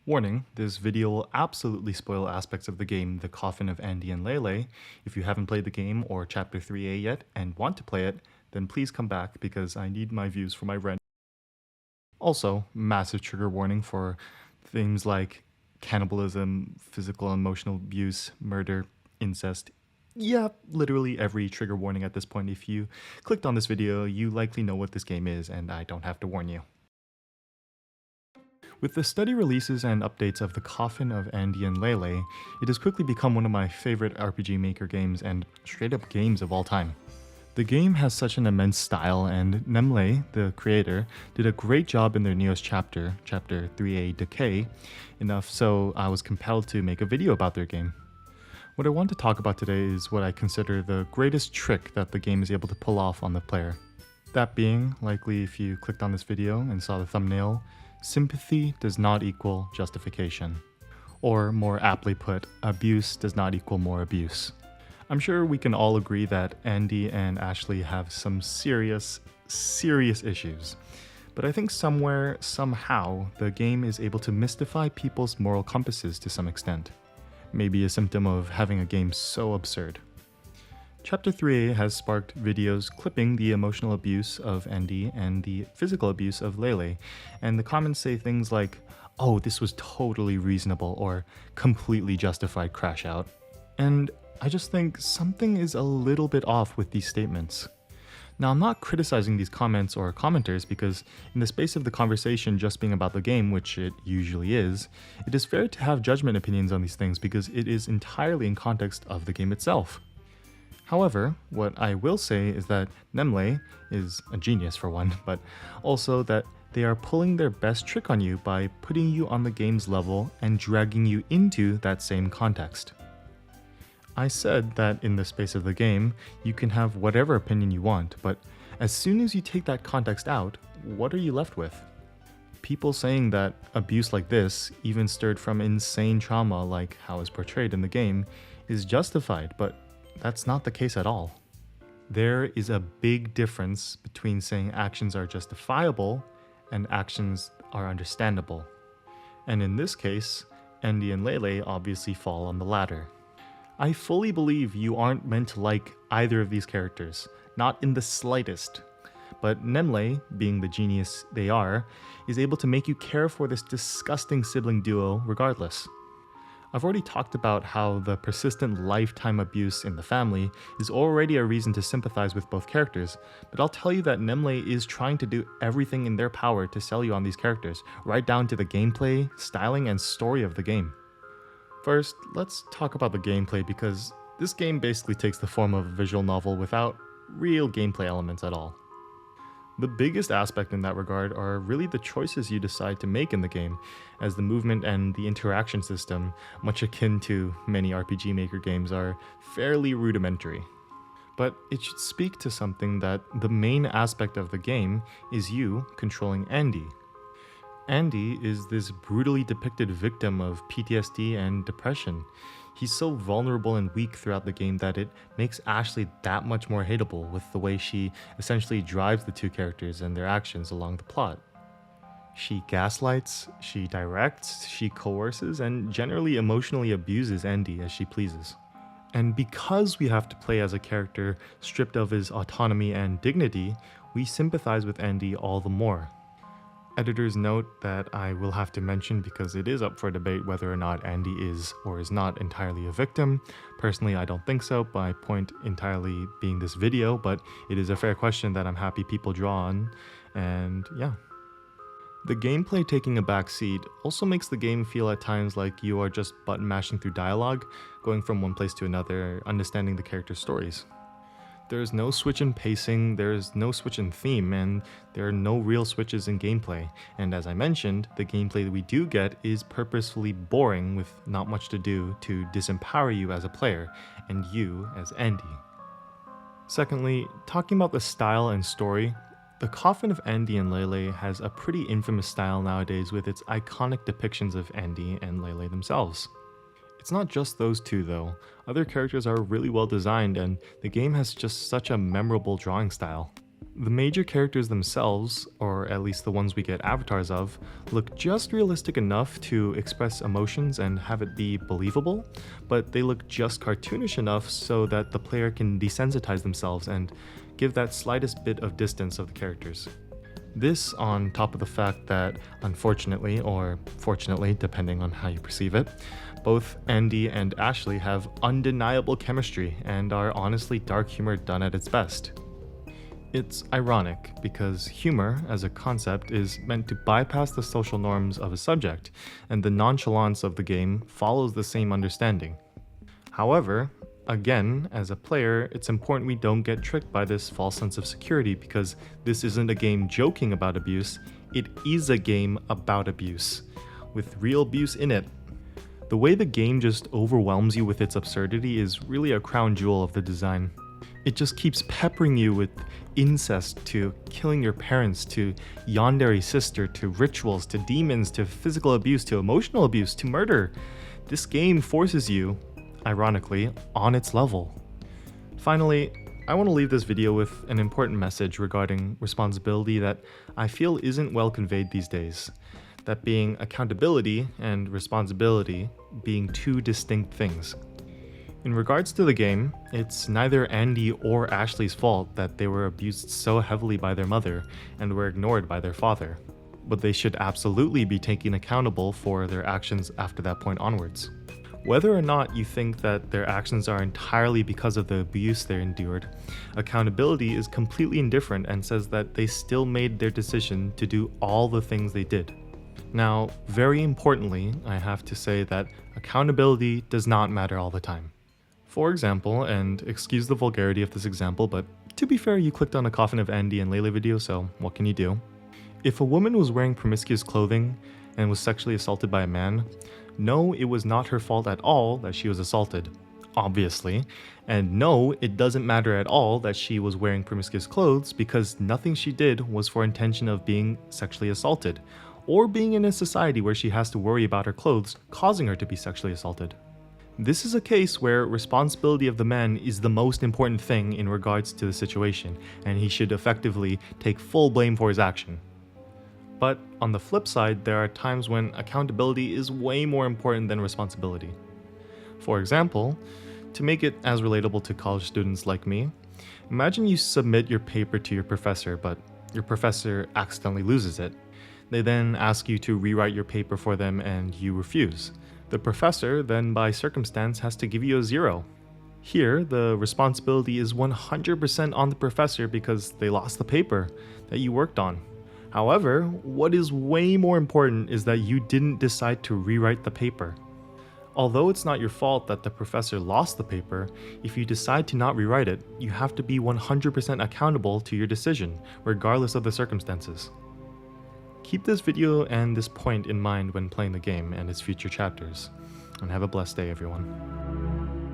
Warning, this video will absolutely spoil aspects of the game The Coffin of Andy and Leyley. If you haven't played the game or Chapter 3A yet and want to play it, then please come back because I need my views for my rent. Also, massive trigger warning for themes like cannibalism, physical and emotional abuse, murder, incest. Yeah, literally every trigger warning at this point. If you clicked on this video, you likely know what this game is and I don't have to warn you. With the steady releases and updates of The Coffin of Andy and Leyley, it has quickly become one of my favorite RPG Maker games and straight up games of all time. The game has such an immense style, and Leyley, the creator, did a great job in their newest chapter, Chapter 3A Decay, enough so I was compelled to make a video about their game. What I want to talk about today is what I consider the greatest trick that the game is able to pull off on the player. That being, likely if you clicked on this video and saw the thumbnail, sympathy does not equal justification. Or more aptly put, abuse does not equal more abuse. I'm sure we can all agree that Andy and Ashley have some serious issues. But I think somewhere, somehow, the game is able to mystify people's moral compasses to some extent. Maybe a symptom of having a game so absurd. Chapter 3A has sparked videos clipping the emotional abuse of Andy and the physical abuse of Leyley, and the comments say things like, "Oh, this was totally reasonable," or "completely justified crash out." And I just think something is a little bit off with these statements. Now, I'm not criticizing these comments or commenters because in the space of the conversation just being about the game, which it usually is, it is fair to have judgment opinions on these things because it is entirely in context of the game itself. However, what I will say is that Leyley is a genius for one, but also that they are pulling their best trick on you by putting you on the game's level and dragging you into that same context. I said that in the space of the game, you can have whatever opinion you want, but as soon as you take that context out, what are you left with? People saying that abuse like this, even stirred from insane trauma like how is portrayed in the game, is justified, but that's not the case at all. There is a big difference between saying actions are justifiable and actions are understandable. And in this case, Andy and Leyley obviously fall on the latter. I fully believe you aren't meant to like either of these characters, not in the slightest. But Leyley, being the genius they are, is able to make you care for this disgusting sibling duo regardless. I've already talked about how the persistent lifetime abuse in the family is already a reason to sympathize with both characters, but I'll tell you that Leyley is trying to do everything in their power to sell you on these characters, right down to the gameplay, styling, and story of the game. First, let's talk about the gameplay because this game basically takes the form of a visual novel without real gameplay elements at all. The biggest aspect in that regard are really the choices you decide to make in the game, as the movement and the interaction system, much akin to many RPG Maker games, are fairly rudimentary. But it should speak to something that the main aspect of the game is you controlling Andy. Andy is this brutally depicted victim of PTSD and depression. He's so vulnerable and weak throughout the game that it makes Ashley that much more hateable with the way she essentially drives the two characters and their actions along the plot. She gaslights, she directs, she coerces, and generally emotionally abuses Andy as she pleases. And because we have to play as a character stripped of his autonomy and dignity, we sympathize with Andy all the more. Editor's note that I will have to mention because it is up for debate whether or not Andy is or is not entirely a victim. Personally, I don't think so, my point entirely being this video, but it is a fair question that I'm happy people draw on, and yeah. The gameplay taking a back seat also makes the game feel at times like you are just button mashing through dialogue, going from one place to another, understanding the characters' stories. There is no switch in pacing, there is no switch in theme, and there are no real switches in gameplay. And as I mentioned, the gameplay that we do get is purposefully boring with not much to do to disempower you as a player, and you as Andy. Secondly, talking about the style and story, The Coffin of Andy and Leyley has a pretty infamous style nowadays with its iconic depictions of Andy and Leyley themselves. It's not just those two though, other characters are really well designed and the game has just such a memorable drawing style. The major characters themselves, or at least the ones we get avatars of, look just realistic enough to express emotions and have it be believable, but they look just cartoonish enough so that the player can desensitize themselves and give that slightest bit of distance of the characters. This on top of the fact that, unfortunately, or fortunately, depending on how you perceive it, both Andy and Ashley have undeniable chemistry and are honestly dark humor done at its best. It's ironic because humor, as a concept, is meant to bypass the social norms of a subject, and the nonchalance of the game follows the same understanding. However, again, as a player, it's important we don't get tricked by this false sense of security because this isn't a game joking about abuse, it is a game about abuse, with real abuse in it. The way the game just overwhelms you with its absurdity is really a crown jewel of the design. It just keeps peppering you with incest, to killing your parents, to yandere sister, to rituals, to demons, to physical abuse, to emotional abuse, to murder. This game forces you, ironically, on its level. Finally, I want to leave this video with an important message regarding responsibility that I feel isn't well conveyed these days. That being accountability and responsibility being two distinct things. In regards to the game, it's neither Andy or Ashley's fault that they were abused so heavily by their mother and were ignored by their father, but they should absolutely be taken accountable for their actions after that point onwards. Whether or not you think that their actions are entirely because of the abuse they endured, accountability is completely indifferent and says that they still made their decision to do all the things they did. Now, very importantly, I have to say that accountability does not matter all the time. For example, and excuse the vulgarity of this example, but to be fair, you clicked on a Coffin of Andy and Leyley video, so what can you do? If a woman was wearing promiscuous clothing and was sexually assaulted by a man, no, it was not her fault at all that she was assaulted, obviously, and no, it doesn't matter at all that she was wearing promiscuous clothes because nothing she did was for intention of being sexually assaulted, or being in a society where she has to worry about her clothes causing her to be sexually assaulted. This is a case where responsibility of the man is the most important thing in regards to the situation, and he should effectively take full blame for his action. But on the flip side, there are times when accountability is way more important than responsibility. For example, to make it as relatable to college students like me, imagine you submit your paper to your professor, but your professor accidentally loses it. They then ask you to rewrite your paper for them and you refuse. The professor then by circumstance has to give you a 0. Here, the responsibility is 100% on the professor because they lost the paper that you worked on. However, what is way more important is that you didn't decide to rewrite the paper. Although it's not your fault that the professor lost the paper, if you decide to not rewrite it, you have to be 100% accountable to your decision, regardless of the circumstances. Keep this video and this point in mind when playing the game and its future chapters, and have a blessed day, everyone.